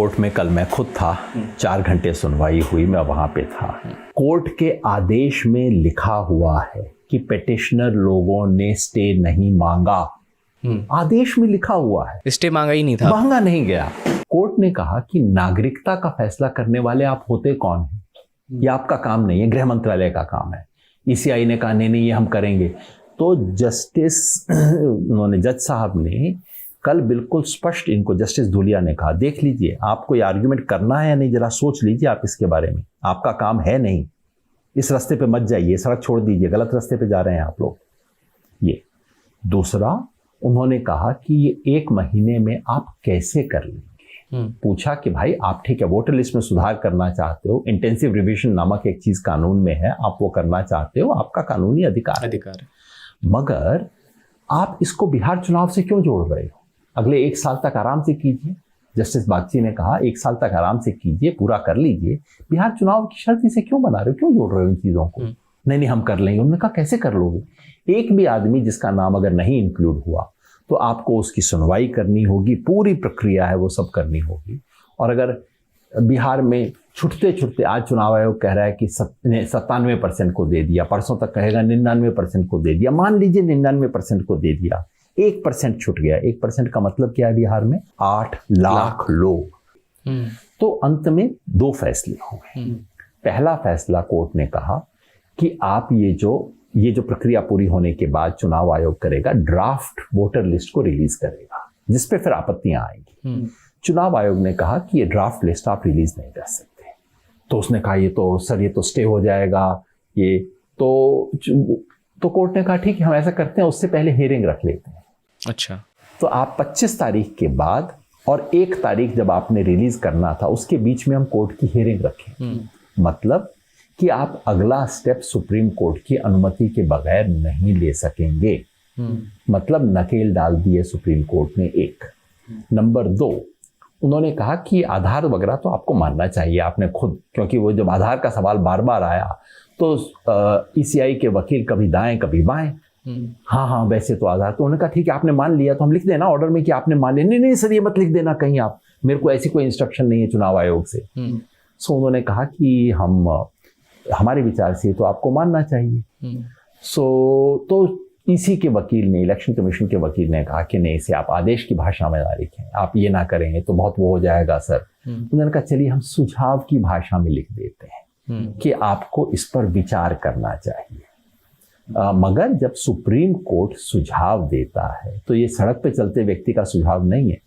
Court में कल मैं खुद था, 4 घंटे सुनवाई हुई, मैं वहाँ पे था। कोर्ट के आदेश में लिखा हुआ है कि पेटिशनर लोगों ने स्टे नहीं मांगा। आदेश में लिखा हुआ है, स्टे मांगा ही नहीं था, मांगा नहीं गया। कोर्ट ने कहा कि नागरिकता का फैसला करने वाले आप होते कौन हैं? ये आपका काम नहीं है, गृह मंत्रालय का काम है। ईसीआई ने कहा नहीं ये हम करेंगे। तो जज साहब ने कल बिल्कुल स्पष्ट इनको, जस्टिस धूलिया ने कहा देख लीजिए, आपको ये आर्ग्यूमेंट करना है या नहीं, जरा सोच लीजिए आप इसके बारे में, आपका काम है नहीं, इस रास्ते पे मत जाइए, सड़क छोड़ दीजिए, गलत रास्ते पे जा रहे हैं आप लोग। ये दूसरा, उन्होंने कहा कि ये 1 महीने में आप कैसे कर लेंगे। पूछा कि भाई आप ठीक है वोटर लिस्ट में सुधार करना चाहते हो, इंटेंसिव रिवीजन नामक एक चीज कानून में है, आप वो करना चाहते हो, आपका कानूनी अधिकार है, मगर आप इसको बिहार चुनाव से क्यों जोड़ रहे हो? अगले 1 साल तक आराम से कीजिए। जस्टिस बागची ने कहा 1 साल तक आराम से कीजिए, पूरा कर लीजिए, बिहार चुनाव की शर्त इसे क्यों बना रहे हो, क्यों जोड़ रहे हो इन चीजों को? नहीं हम कर लेंगे। उन्होंने कहा कैसे कर लोगे? एक भी आदमी जिसका नाम अगर नहीं इंक्लूड हुआ तो आपको उसकी सुनवाई करनी होगी, पूरी प्रक्रिया है वो सब करनी होगी। और अगर बिहार में छुटते आज चुनाव आयोग कह रहा है कि 97% को दे दिया, परसों तक कहेगा 99% को दे दिया, मान लीजिए 99% को दे दिया, 1% छूट गया। 1% का मतलब क्या है बिहार में? 8 लाख लोग। तो अंत में 2 फैसले होंगे। पहला फैसला कोर्ट ने कहा कि आप ये जो प्रक्रिया पूरी होने के बाद चुनाव आयोग करेगा, ड्राफ्ट वोटर लिस्ट को रिलीज करेगा, जिसपे फिर आपत्तियां आएंगी। चुनाव आयोग ने कहा कि ये ड्राफ्ट लिस्ट आप रिलीज नहीं कर सकते। तो उसने कहा ये तो स्टे हो जाएगा, ये तो कोर्ट ने कहा ठीक है हम ऐसा करते हैं, उससे पहले हियरिंग रख लेते हैं। अच्छा, तो आप 25 तारीख के बाद और 1 तारीख जब आपने रिलीज करना था उसके बीच में हम कोर्ट की हियरिंग रखें। मतलब कि आप अगला स्टेप सुप्रीम कोर्ट की अनुमति के बगैर नहीं ले सकेंगे। मतलब नकेल डाल दिए सुप्रीम कोर्ट ने। 1 नंबर 2, उन्होंने कहा कि आधार वगैरह तो आपको मानना चाहिए आपने खुद, क्योंकि वो जब आधार का सवाल बार बार आया तो ईसीआई के वकील कभी दाएं कभी बाएं, हाँ वैसे तो आधार, तो उन्होंने कहा ठीक है आपने मान लिया तो हम लिख देना ऑर्डर में कि आपने मान लिया। नहीं सर ये मत लिख देना कहीं आप, मेरे को ऐसी कोई इंस्ट्रक्शन नहीं है चुनाव आयोग से। सो उन्होंने कहा कि हमारे विचार से तो आपको मानना चाहिए। तो इसी के वकील ने, इलेक्शन कमीशन के वकील ने कहा कि नहीं इसे आप आदेश की भाषा में ना लिखें, आप ये ना करेंगे तो बहुत वो हो जाएगा सर। उन्होंने कहा चलिए हम सुझाव की भाषा में लिख देते हैं कि आपको इस पर विचार करना चाहिए। मगर जब सुप्रीम कोर्ट सुझाव देता है तो ये सड़क पे चलते व्यक्ति का सुझाव नहीं है,